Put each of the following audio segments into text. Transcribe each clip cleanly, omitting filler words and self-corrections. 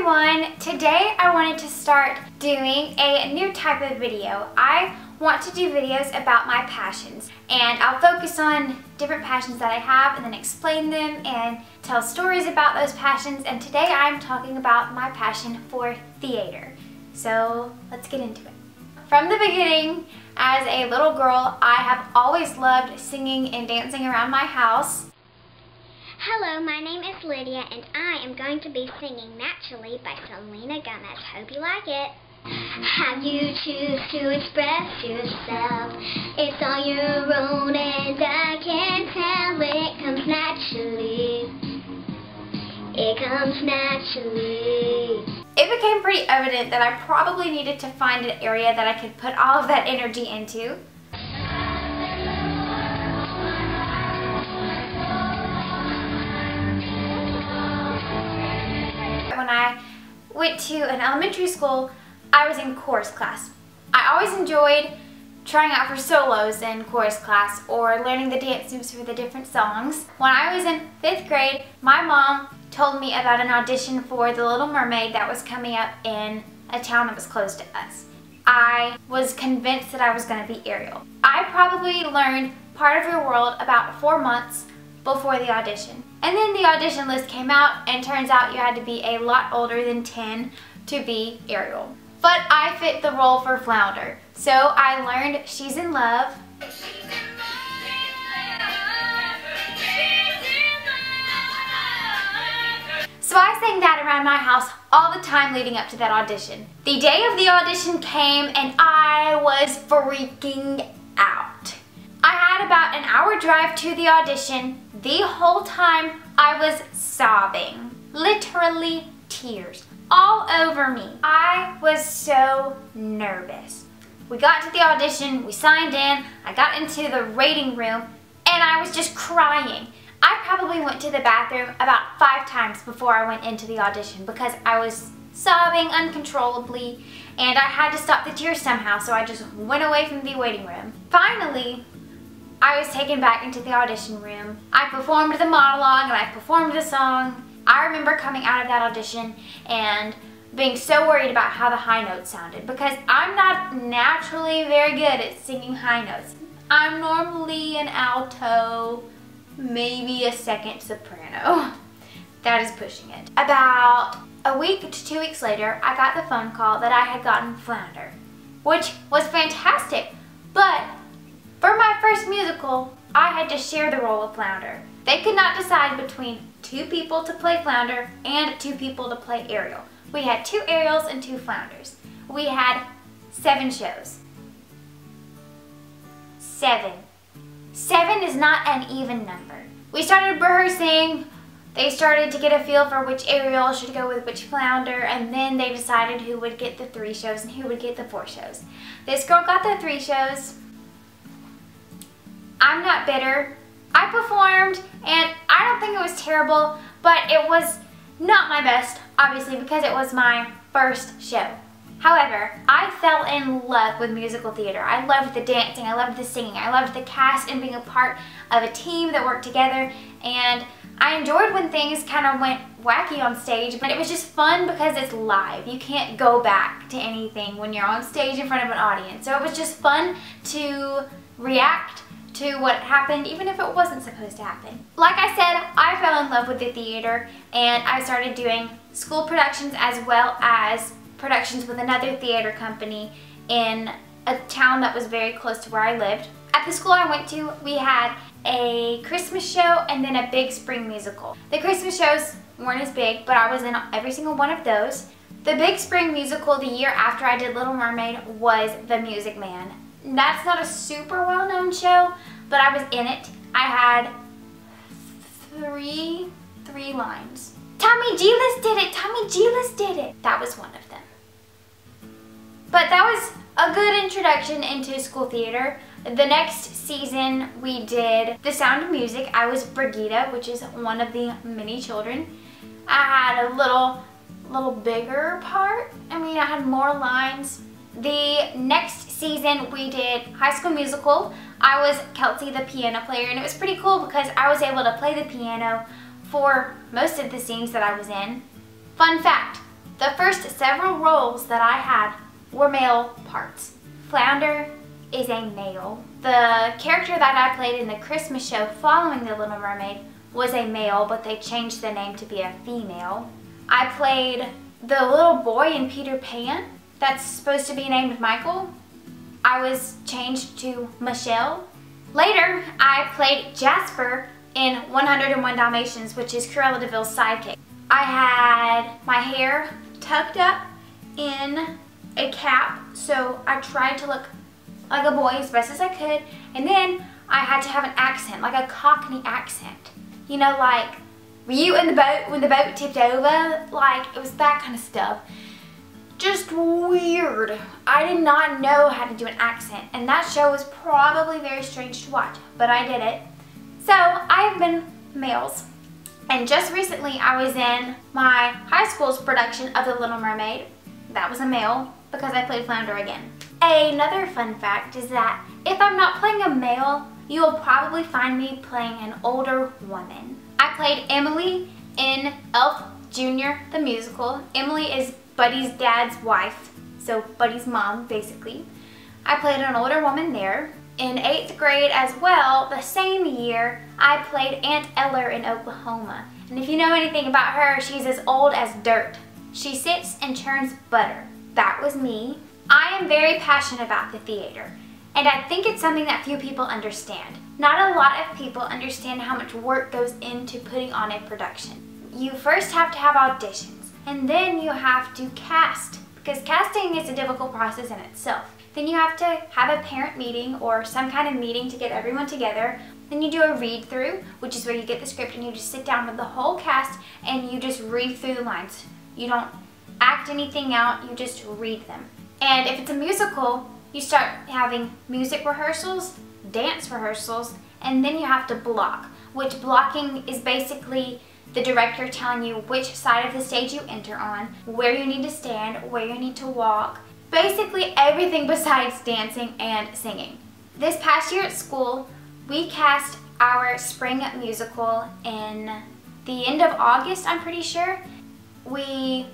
everyone! Today I wanted to start doing a new type of video. I want to do videos about my passions, and I'll focus on different passions that I have and then explain them and tell stories about those passions. And today I'm talking about my passion for theater. So let's get into it. From the beginning, as a little girl, I have always loved singing and dancing around my house. Hello, my name is Lydia, and I am going to be singing Naturally by Selena Gomez. Hope you like it. How you choose to express yourself, it's on your own, and I can tell it comes naturally. It comes naturally. It became pretty evident that I probably needed to find an area that I could put all of that energy into. When I went to an elementary school, I was in chorus class. I always enjoyed trying out for solos in chorus class or learning the dance moves for the different songs. When I was in 5th grade, my mom told me about an audition for The Little Mermaid that was coming up in a town that was close to us. I was convinced that I was going to be Ariel. I probably learned Part of Your World about 4 months before the audition. And then the audition list came out, and turns out you had to be a lot older than 10 to be Ariel. But I fit the role for Flounder, so I learned She's in Love. So I sang that around my house all the time leading up to that audition. The day of the audition came and I was freaking out. I had about an hour drive to the audition. The whole time I was sobbing. Literally tears all over me. I was so nervous. We got to the audition, we signed in, I got into the waiting room, and I was just crying. I probably went to the bathroom about 5 times before I went into the audition because I was sobbing uncontrollably and I had to stop the tears somehow, so I just went away from the waiting room. Finally, I was taken back into the audition room. I performed the monologue and I performed the song. I remember coming out of that audition and being so worried about how the high notes sounded because I'm not naturally very good at singing high notes. I'm normally an alto, maybe a second soprano. That is pushing it. About a week to 2 weeks later, I got the phone call that I had gotten Flounder, which was fantastic, but for my first musical, I had to share the role of Flounder. They could not decide between 2 people to play Flounder and 2 people to play Ariel. We had 2 Ariels and 2 Flounders. We had 7 shows. 7. 7 is not an even number. We started rehearsing. They started to get a feel for which Ariel should go with which Flounder, and then they decided who would get the 3 shows and who would get the 4 shows. This girl got the 3 shows. I'm not bitter. I performed, and I don't think it was terrible, but it was not my best, obviously, because it was my first show. However, I fell in love with musical theater. I loved the dancing, I loved the singing, I loved the cast and being a part of a team that worked together, and I enjoyed when things kind of went wacky on stage, but it was just fun because it's live. You can't go back to anything when you're on stage in front of an audience. So it was just fun to react to what happened, even if it wasn't supposed to happen. Like I said, I fell in love with the theater, and I started doing school productions as well as productions with another theater company in a town that was very close to where I lived. At the school I went to, we had a Christmas show and then a big spring musical. The Christmas shows weren't as big, but I was in every single one of those. The big spring musical the year after I did Little Mermaid was The Music Man. That's not a super well-known show, but I was in it. I had three lines. Tommy Giles did it! Tommy Giles did it! That was one of them. But that was a good introduction into school theater. The next season we did The Sound of Music. I was Brigida, which is one of the many children. I had a little bigger part. I mean, I had more lines. The next season we did High School Musical. I was Kelsey, the piano player, and it was pretty cool because I was able to play the piano for most of the scenes that I was in. Fun fact, The first several roles that I had were male parts. Flounder is a male. The character that I played in the Christmas show following The Little Mermaid was a male, but they changed the name to be a female. I played the little boy in Peter Pan that's supposed to be named Michael. I was changed to Michelle. Later, I played Jasper in 101 Dalmatians, which is Cruella de Vil's sidekick. I had my hair tucked up in a cap, so I tried to look like a boy as best as I could, and then I had to have an accent, like a Cockney accent. You know, like, were you in the boat when the boat tipped over? Like, it was that kind of stuff. Just weird. I did not know how to do an accent, and that show was probably very strange to watch, but I did it. So, I've been males. And just recently, I was in my high school's production of The Little Mermaid. That was a male, because I played Flounder again. Another fun fact is that if I'm not playing a male, you will probably find me playing an older woman. I played Emily in Elf Jr. the musical. Emily is Buddy's dad's wife, so Buddy's mom, basically. I played an older woman there. In 8th grade as well, the same year, I played Aunt Eller in Oklahoma. And if you know anything about her, she's as old as dirt. She sits and churns butter. That was me. I am very passionate about the theater, and I think it's something that few people understand. Not a lot of people understand how much work goes into putting on a production. You first have to have auditions, and then you have to cast, because casting is a difficult process in itself. Then you have to have a parent meeting or some kind of meeting to get everyone together. Then you do a read through, which is where you get the script and you just sit down with the whole cast and you just read through the lines. You don't act anything out, you just read them. And if it's a musical, you start having music rehearsals, dance rehearsals, and then you have to block, which blocking is basically the director telling you which side of the stage you enter on, where you need to stand, where you need to walk, basically everything besides dancing and singing. This past year at school, we cast our spring musical in the end of August, I'm pretty sure. We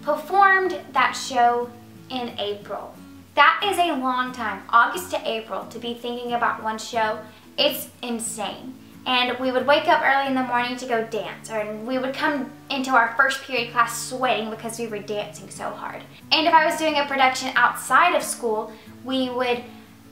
performed that show in April. That is a long time, August to April, to be thinking about one show. It's insane. And we would wake up early in the morning to go dance, or we would come into our first period class sweating because we were dancing so hard. And if I was doing a production outside of school, we would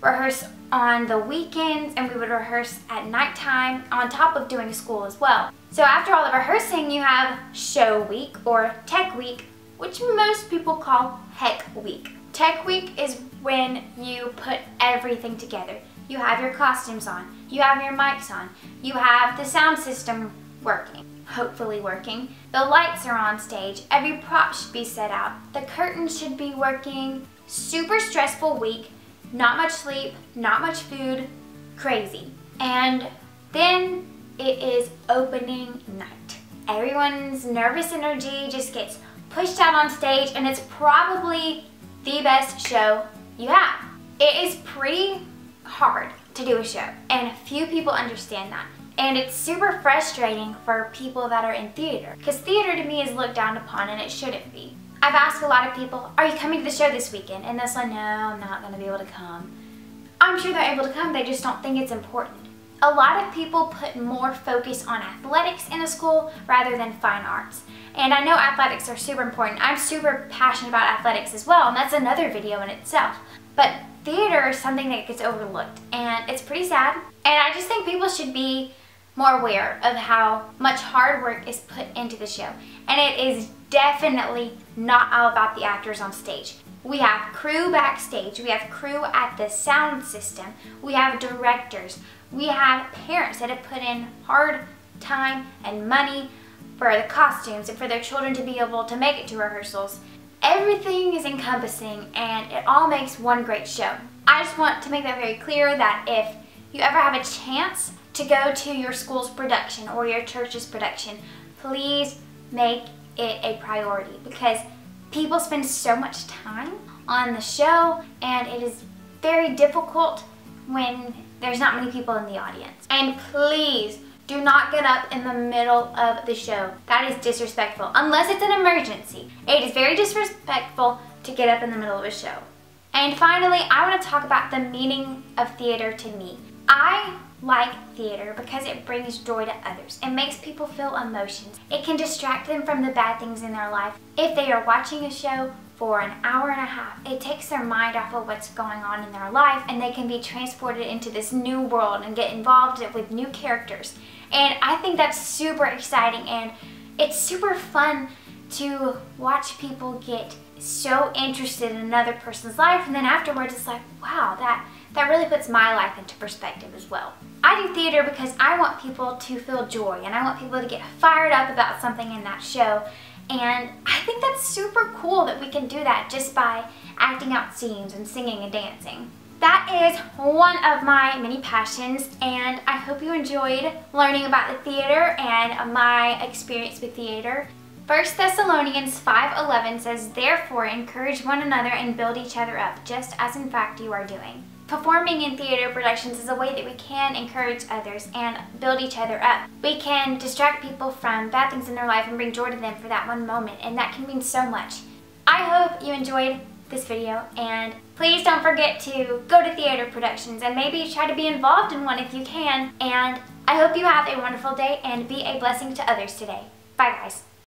rehearse on the weekends and we would rehearse at nighttime on top of doing school as well. So after all the rehearsing, you have show week or tech week, which most people call heck week. Tech week is when you put everything together. You have your costumes on, you have your mics on, you have the sound system working, hopefully working. The lights are on stage, every prop should be set out, the curtains should be working. Super stressful week, not much sleep, not much food, crazy. And then it is opening night. Everyone's nervous energy just gets pushed out on stage, and it's probably the best show you have. It is pretty hard to do a show, and few people understand that. And it's super frustrating for people that are in theater, because theater to me is looked down upon, and it shouldn't be. I've asked a lot of people, are you coming to the show this weekend? And they'll say, no, I'm not going to be able to come. I'm sure they're able to come, they just don't think it's important. A lot of people put more focus on athletics in a school rather than fine arts. And I know athletics are super important. I'm super passionate about athletics as well, and that's another video in itself. But theater is something that gets overlooked, and it's pretty sad. And I just think people should be more aware of how much hard work is put into the show. And it is definitely not all about the actors on stage. We have crew backstage, we have crew at the sound system, we have directors, we have parents that have put in hard time and money for the costumes and for their children to be able to make it to rehearsals. Everything is encompassing, and it all makes one great show. I just want to make that very clear that if you ever have a chance to go to your school's production or your church's production, please make it a priority, because people spend so much time on the show, and it is very difficult when there's not many people in the audience. And please Do not get up in the middle of the show. That is disrespectful, unless it's an emergency. It is very disrespectful to get up in the middle of a show. And finally, I want to talk about the meaning of theater to me. I like theater because it brings joy to others. It makes people feel emotions. It can distract them from the bad things in their life. If they are watching a show for an hour and a half, it takes their mind off of what's going on in their life, and they can be transported into this new world and get involved with new characters. And I think that's super exciting, and it's super fun to watch people get so interested in another person's life, and then afterwards it's like, wow, that really puts my life into perspective as well. I do theater because I want people to feel joy, and I want people to get fired up about something in that show. And I think that's super cool that we can do that just by acting out scenes and singing and dancing. That is one of my many passions, and I hope you enjoyed learning about the theater and my experience with theater. 1 Thessalonians 5:11 says, "Therefore encourage one another and build each other up, just as in fact you are doing." Performing in theater productions is a way that we can encourage others and build each other up. We can distract people from bad things in their life and bring joy to them for that one moment, and that can mean so much. I hope you enjoyed this video, and please don't forget to go to theater productions and maybe try to be involved in one if you can. And I hope you have a wonderful day and be a blessing to others today. Bye guys.